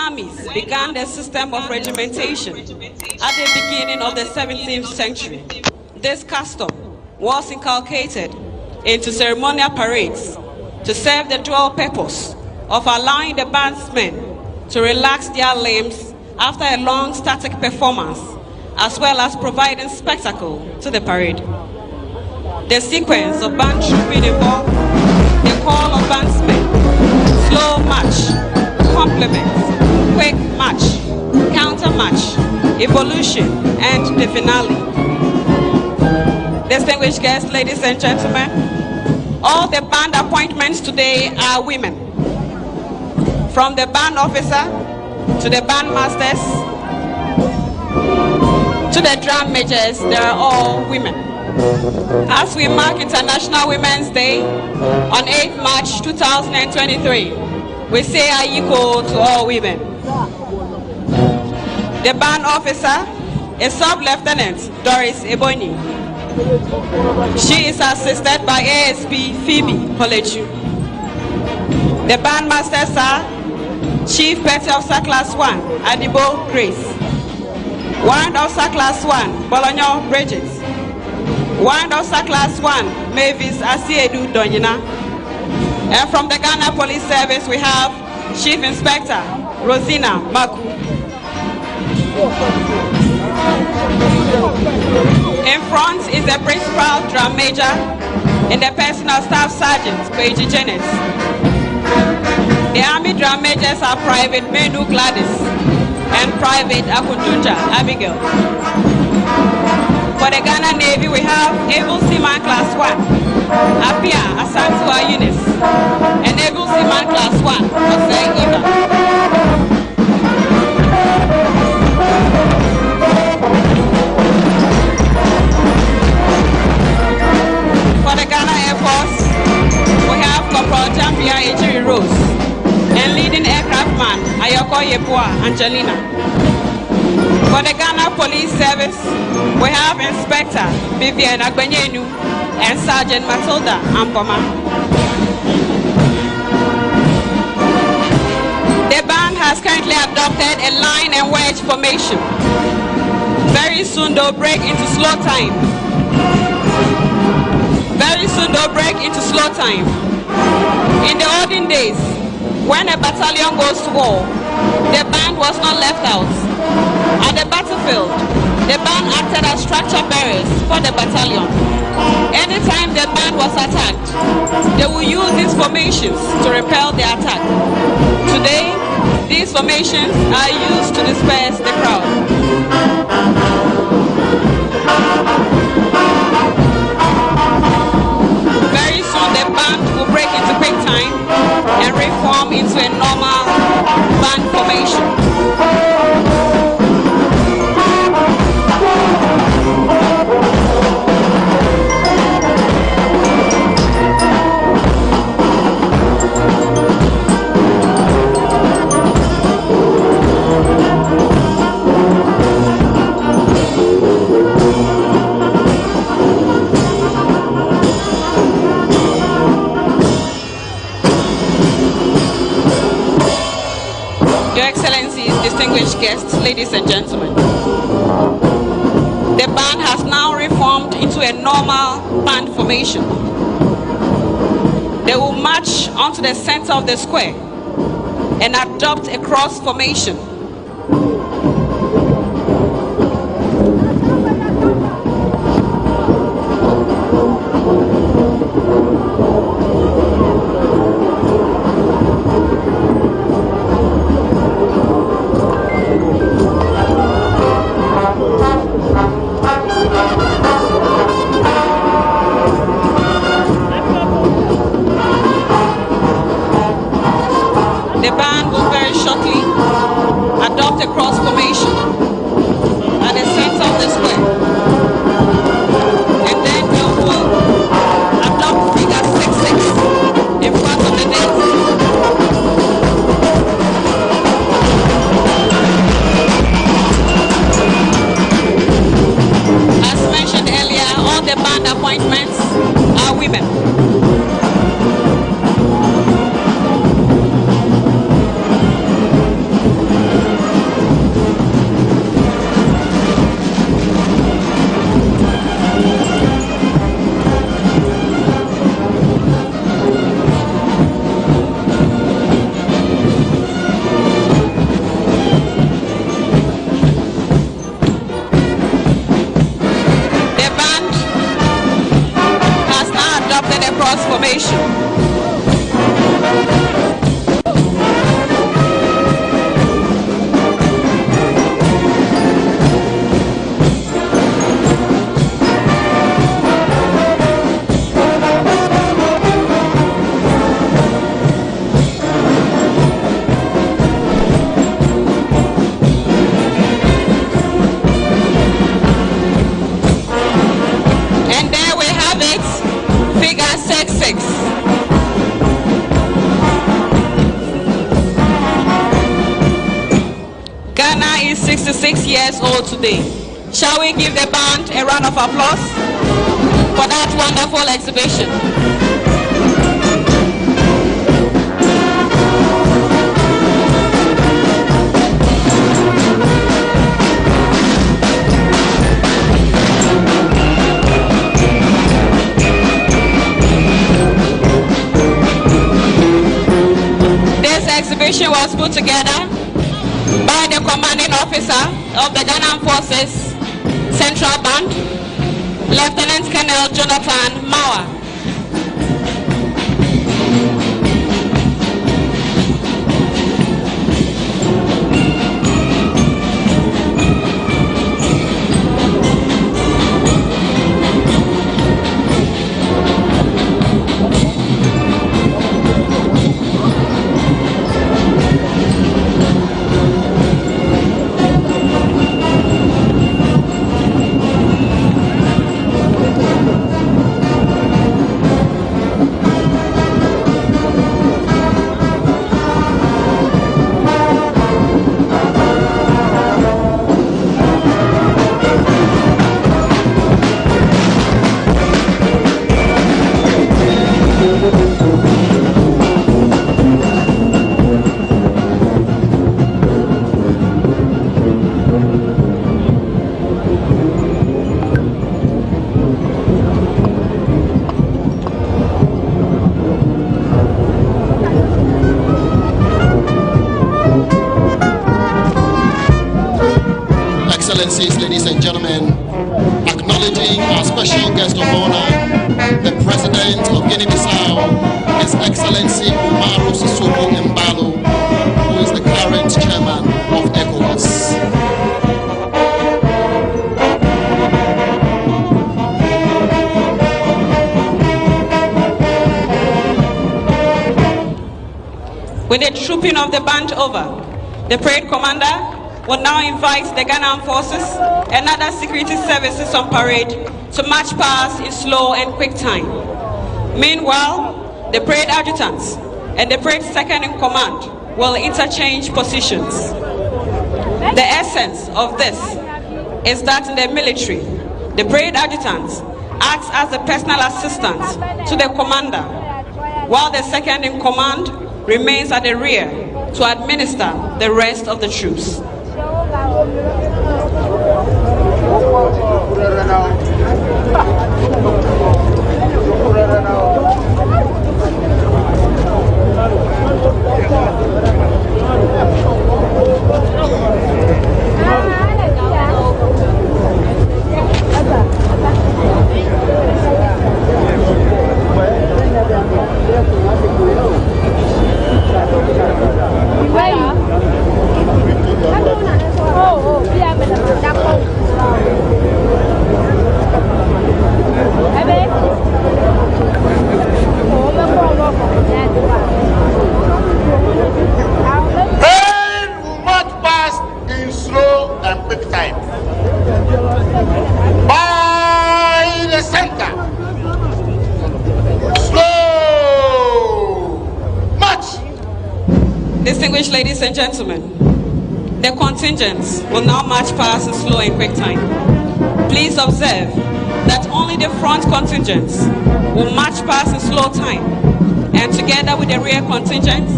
armies began the system of regimentation at the beginning of the 17th century. This custom was inculcated into ceremonial parades to serve the dual purpose of allowing the bandsmen to relax their limbs after a long static performance, as well as providing spectacle to the parade. The sequence of band trooping involved the call of bandsmen, slow march, complement, quick march, counter march, evolution, and the finale. Distinguished guests, ladies and gentlemen, all the band appointments today are women. From the band officer to the band masters to the drum majors, they are all women. As we mark International Women's Day on 8th March 2023, we say Ayiko to all women. The band officer is Sub-Lieutenant Doris Ebony. She is assisted by ASP Phoebe Polechu. The band masters are Chief Petty Officer Class 1 Adibo Grace, Warrant Officer Class 1 Bologna Bridget, Warrant Officer Class 1 Mavis Asiedu Donyina. And from the Ghana Police Service we have Chief Inspector Rosina Maku. In front is the Principal Drum Major and the Personal Staff Sergeant Paige Jennings. The Army Drum Majors are Private Menu Gladys and Private Akundunja Abigail. For the Ghana Navy, we have Able Seaman Class 1, Apia Asantua Eunice, and Able Seaman Class 1, Jose Eva. For the Ghana Air Force, we have Corporal Jambia Ejiri Rose and leading aircraftman Ayoko Yepua Angelina. For the Ghana Police Service, we have Inspector Vivian Agbenyenu and Sergeant Matilda Ampoma. The band has currently adopted a line and wedge formation. Very soon they'll break into slow time. In the olden days, when a battalion goes to war, the band was not left out. At the battlefield, the band acted as structure bearers for the battalion. Anytime the band was attacked, they would use these formations to repel the attack. Today, these formations are used to disperse the crowd. Very soon the band will break into quick time and reform into a normal band formation. Distinguished guests, ladies and gentlemen, the band has now reformed into a normal band formation. They will march onto the center of the square and adopt a cross formation. The band will very shortly adopt a cross formation at the center of the square. And then we will adopt figure 6-6 in front of the net. As mentioned earlier, all the band appointments are women. 66 years old today. Shall we give the band a round of applause for that wonderful exhibition? Exhibition was put together by the commanding officer of the Ghana Forces Central Band, Lieutenant Colonel Jonathan Mawa. Excellencies, ladies and gentlemen, acknowledging our special guest of honor, the President of Guinea-Bissau, His Excellency Umaru Sissoco Embalo, who is the current chairman of ECOWAS. With the trooping of the band over, the parade commander will now invite the Ghana Forces and other security services on parade to march past in slow and quick time. Meanwhile, the parade adjutants and the parade second in command will interchange positions. The essence of this is that in the military, the parade adjutant acts as a personal assistant to the commander, while the second in command remains at the rear to administer the rest of the troops. Distinguished ladies and gentlemen, the contingents will now march past in slow and quick time. Please observe that only the front contingents will march past in slow time, and together with the rear contingents,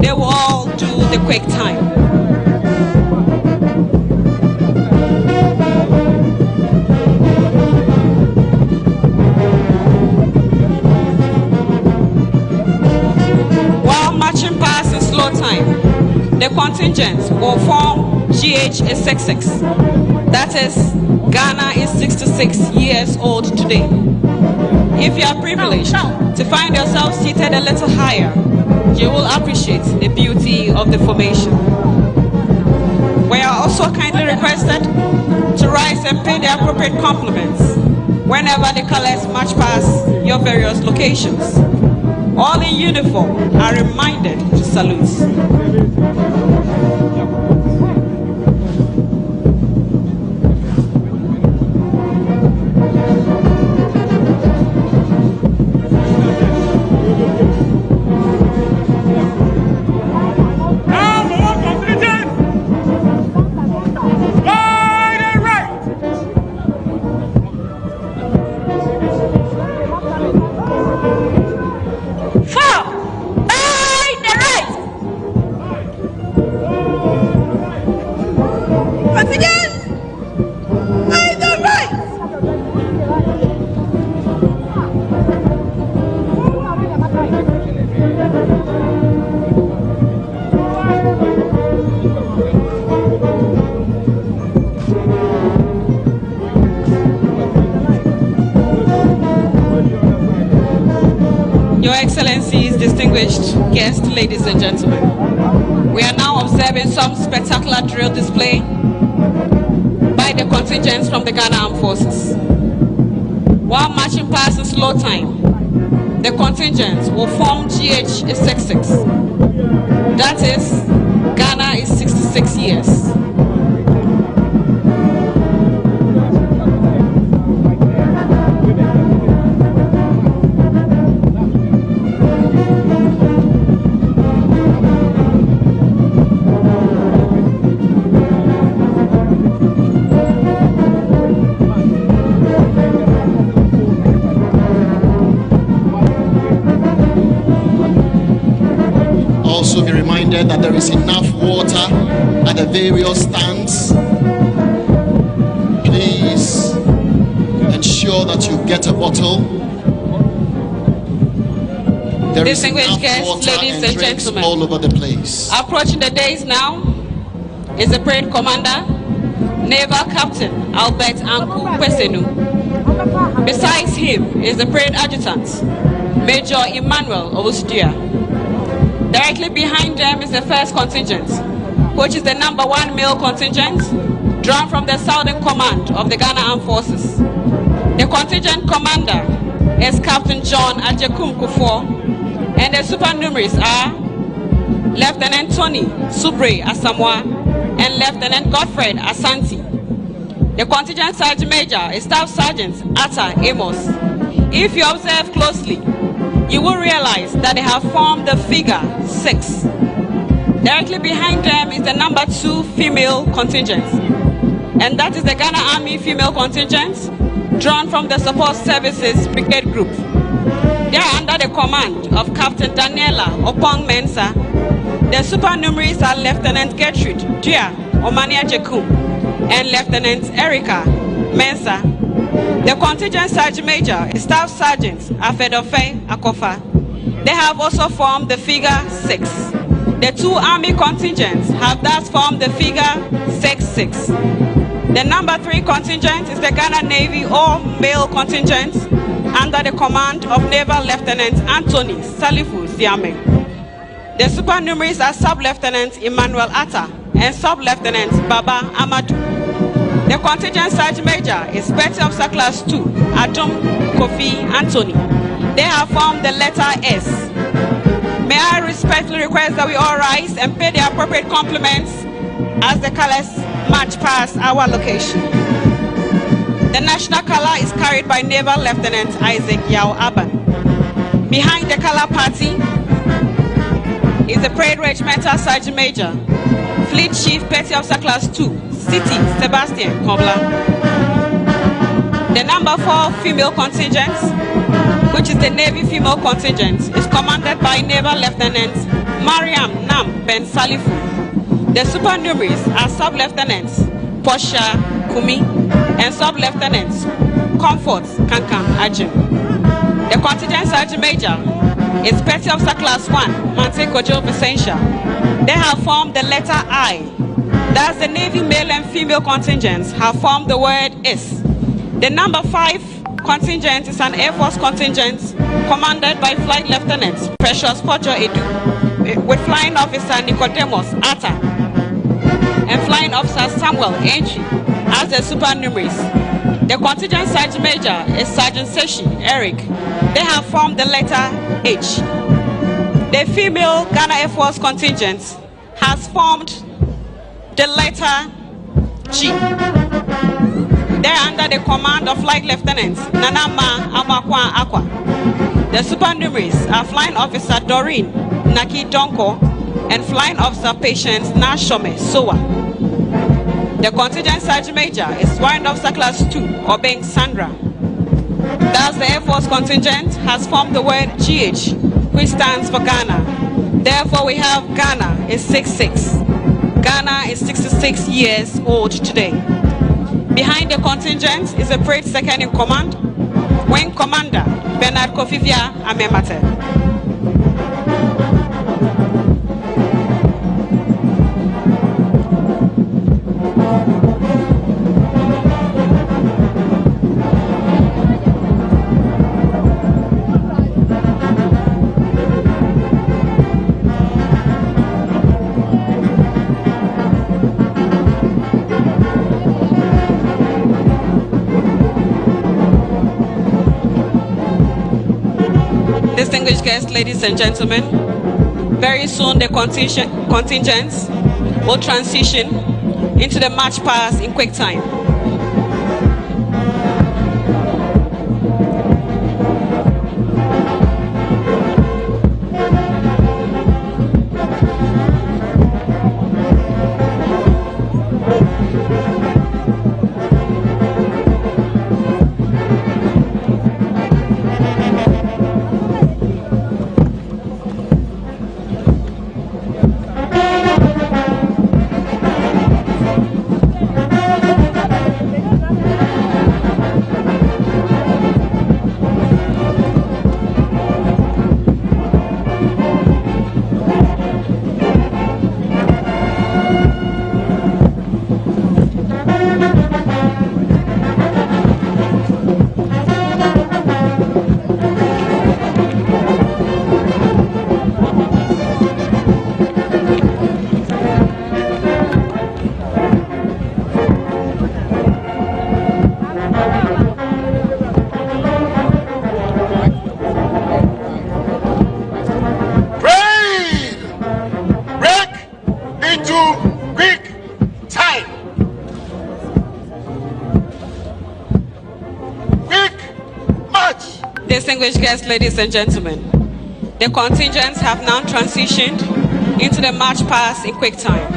they will all do the quick time. The contingents will form GH66. That is, Ghana is 66 years old today. If you are privileged to find yourself seated a little higher, you will appreciate the beauty of the formation. We are also kindly requested to rise and pay the appropriate compliments whenever the colors march past your various locations. All in uniform are reminded to salute. distinguished guests, ladies and gentlemen, we are now observing some spectacular drill display by the contingents from the Ghana Armed Forces. While marching past in slow time, the contingents will form GH66. That is, Ghana is 66 years. Also be reminded that there is enough water at the various stands. Please ensure that you get a bottle. There is Distinguished enough guests, water ladies and and drinks gentlemen. all over the place. Approaching the days now is the parade commander, Naval Captain Albert Anku Kwesenu. Besides him is the parade adjutant, Major Emmanuel Owusudia. Directly behind them is the first contingent, which is the #1 male contingent, drawn from the Southern Command of the Ghana Armed Forces. The contingent commander is Captain John Ajekum Kufuor, and the supernumeraries are Lieutenant Tony Subre Asamoah and Lieutenant Godfred Asante. The contingent sergeant major is Staff Sergeant Atta Amos. If you observe closely, you will realize that they have formed the figure 6. Directly behind them is the #2 female contingent, and that is the Ghana Army female contingent, drawn from the Support Services Brigade Group. They are under the command of Captain Daniela Opong Mensah. The supernumeraries are Lieutenant Gertrude Dua Omania Jekum and Lieutenant Erica Mensah. The contingent sergeant major is Staff Sergeant Afedofe Akofa. They have also formed the figure 6. The 2 army contingents have thus formed the figure 6-6. The #3 contingent is the Ghana Navy all-male contingent under the command of Naval Lieutenant Anthony Salifu Siame. The supernumeraries are Sub-Lieutenant Emmanuel Atta and Sub-Lieutenant Baba Amadou. The contingent sergeant major is Petty Officer Class 2, Adum Kofi Anthony. They have formed the letter S. May I respectfully request that we all rise and pay the appropriate compliments as the colors march past our location. The national color is carried by Naval Lieutenant Isaac Yao Aban. Behind the color party is the Parade Regimental Sergeant Major, Fleet Chief Petty Officer Class 2, City Sebastian Kobla. The #4 female contingent, which is the Navy female contingent, is commanded by Naval Lieutenant Mariam Nam Ben Salifu. The supernumeraries are Sub-Lieutenants Portia Kumi and Sub-Lieutenants Comfort Kankan Ajim. The contingent sergeant major is Petty Officer Class 1 Mante Kojo Vicentia. They have formed the letter I. Thus, the Navy male and female contingents have formed the word is. The #5 contingent is an Air Force contingent commanded by Flight Lieutenant Precious Pojo Edu, with Flying Officer Nicodemus Atta and Flying Officer Samuel Entry as the supernumeraries. The contingent sergeant major is Sergeant Seshi Eric. They have formed the letter H. The female Ghana Air Force contingent has formed the letter G. They are under the command of Flight Lieutenant Nanama Amakwa Akwa. The supernumeraries are Flying Officer Doreen Naki Donko and Flying Officer Patience Nashome Soa. The contingent sergeant major is Warrant Officer Class 2 Obeng Sandra. Thus, the Air Force contingent has formed the word GH, which stands for Ghana. Therefore, we have Ghana is 66. Ghana is 66 years old today. Behind the contingent is the parade second in command, Wing Commander Bernard Kofivia Amemate. Distinguished guests, ladies and gentlemen, very soon the contingents will transition into the march past in quick time. Distinguished guests, ladies and gentlemen, the contingents have now transitioned into the march past in quick time.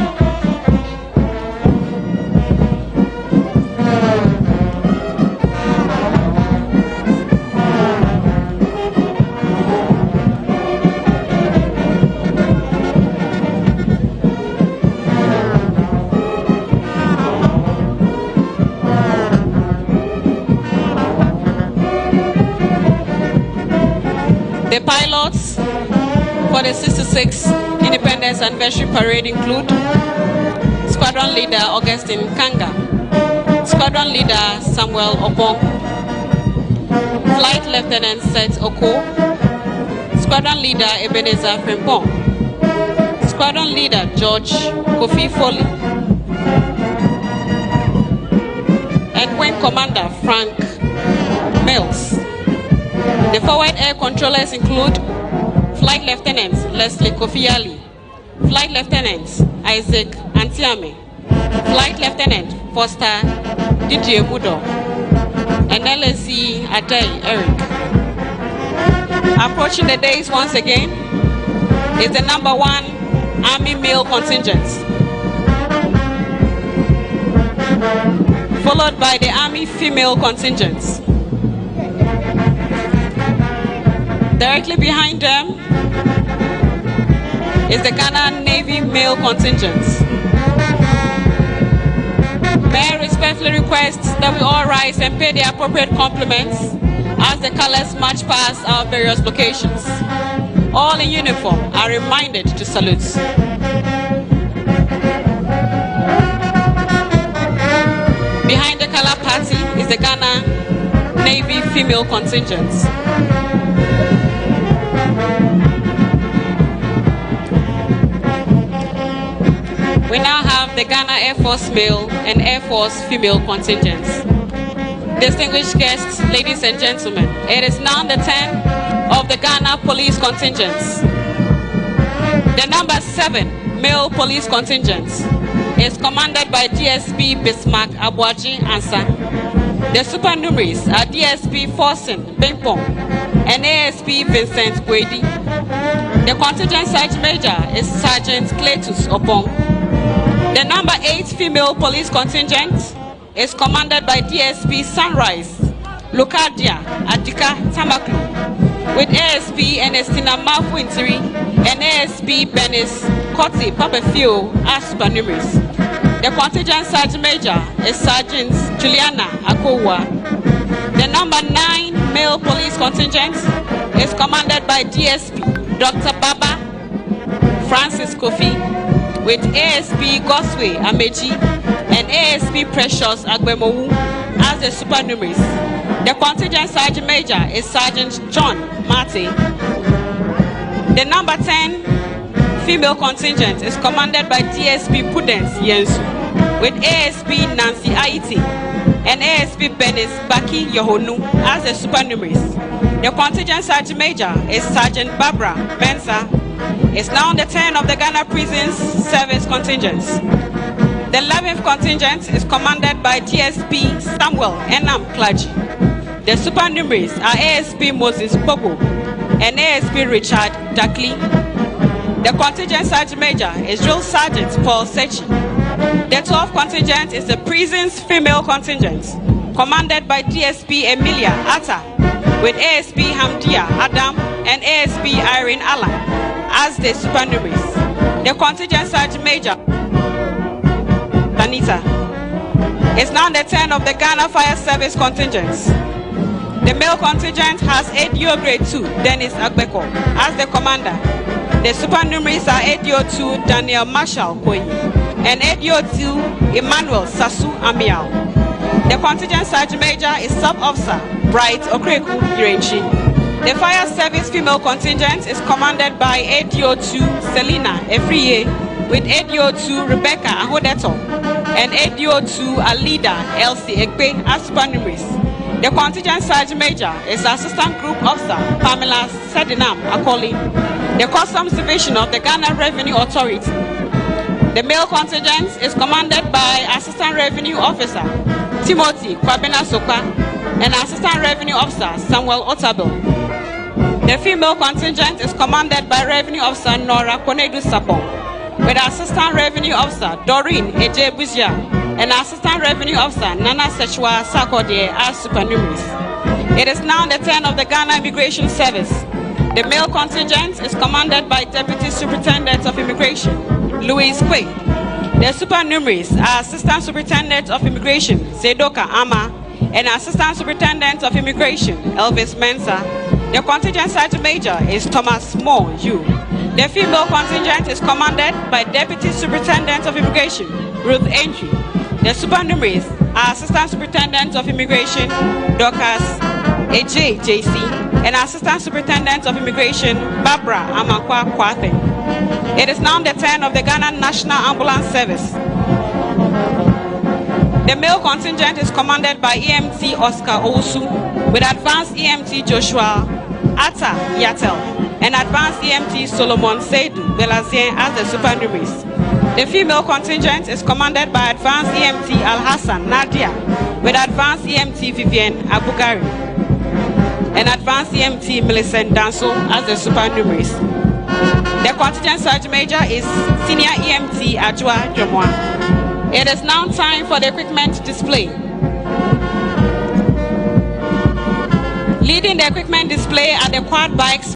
The pilots for the 66th Independence Anniversary Parade include Squadron Leader Augustine Kanga, Squadron Leader Samuel Obong, Flight Lieutenant Seth Oko, Squadron Leader Ebenezer Frimpong, Squadron Leader George Kofi Foley, and Wing Commander Frank Mills. The forward air controllers include Flight Lieutenant Leslie Kofiali, Flight Lieutenant Isaac Antiame, Flight Lieutenant Foster Didier Mudo, and LSC Adai Eric. Approaching the days once again is the number 1 Army male contingent, followed by the Army female contingent. Directly behind them is the Ghana Navy male contingent. May I respectfully request that we all rise and pay the appropriate compliments as the colors march past our various locations. All in uniform are reminded to salute. Behind the color party is the Ghana Navy female contingent. We now have the Ghana Air Force male and Air Force female contingents. Distinguished guests, ladies and gentlemen, it is now the turn of the Ghana Police contingents. The number 7 male police contingent is commanded by DSP Bismarck Abuaji Ansa. The supernumeraries are DSP Forsen Bingpong and ASP Vincent Gwedi. The contingent Sergeant Major is Sergeant Cletus Opong. The number 8 female police contingent is commanded by DSP Sunrise Lukadia Adika Tamaklu, with ASP Ernestina Mafuintiri and ASP Benis Koti Papefio as supernumeraries. The contingent Sergeant Major is Sergeant Juliana Akowa. The number 9 male police contingent is commanded by DSP Dr. Baba Francis Kofi, with ASP Gosway Ameji and ASP Precious Agbemowu as the supernumeraries. The contingent Sergeant Major is Sergeant John Mate. The number 10 female contingent is commanded by DSP Prudence Yensu, with ASP Nancy Aiti and ASP Benis Baki Yohonu as the supernumeraries. The contingent Sergeant Major is Sergeant Barbara Mensah. Is now the 10 of the Ghana Prisons Service contingents. The 11th contingent is commanded by TSP Samuel Enam Klaji. The supernumeraries are ASP Moses Bobo and ASP Richard Dakli. The contingent Sergeant Major is Drill Sergeant Paul Sechi. The 12th contingent is the Prisons Female Contingent, commanded by TSP Emilia Atta, with ASP Hamdia Adam and ASP Irene Allen as the supernumeraries. The contingent Sergeant Major Anita is now the 10 of the Ghana Fire Service contingents. The male contingent has ADO Grade 2 Dennis Agbeko as the commander. The supernumeraries are ADO 2 Daniel Marshall Koyi and ADO 2 Emmanuel Sasu Amiao. The contingent Sergeant Major is Sub-Officer Bright Okreku Irenchi. The Fire Service female contingent is commanded by ADO 2 Selina Efriye with ADO 2 Rebecca Ahodeto and ADO 2 Alida Elsie Ekpe as supernumeraries. The contingent Sergeant Major is Assistant Group Officer Pamela Sedinam Akoli. The Customs Division of the Ghana Revenue Authority. The male contingent is commanded by Assistant Revenue Officer Timothy Kwabena Sokwa and Assistant Revenue Officer Samuel Otabel. The female contingent is commanded by Revenue Officer Nora Konedu Sapong, with Assistant Revenue Officer Doreen Eje Buzia and Assistant Revenue Officer Nana Sechwa Sakodie as supernumeraries. It is now the 10 of the Ghana Immigration Service. The male contingent is commanded by Deputy Superintendent of Immigration Louise Quay. The supernumeraries are Assistant Superintendent of Immigration Zedoka Ama and Assistant Superintendent of Immigration Elvis Mensah. The contingent Sergeant Major is Thomas Moore Yu. The female contingent is commanded by Deputy Superintendent of Immigration Ruth Andrew. The supernumeraries are Assistant Superintendent of Immigration Dorcas AJ JC and Assistant Superintendent of Immigration Barbara Amakwa Kwathe. It is now the 10 of the Ghana National Ambulance Service. The male contingent is commanded by EMT Oscar Owusu with Advanced EMT Joshua Atta Yatel and Advanced EMT Solomon Seidu Belazien as the supernumeraries. The female contingent is commanded by Advanced EMT Al Hassan Nadia with Advanced EMT Vivian Abugari and Advanced EMT Millicent Danso as the supernumeraries. The contingent Sergeant Major is Senior EMT Ajwa Jomwa. It is now time for the equipment display. Leading the equipment display are the quad bikes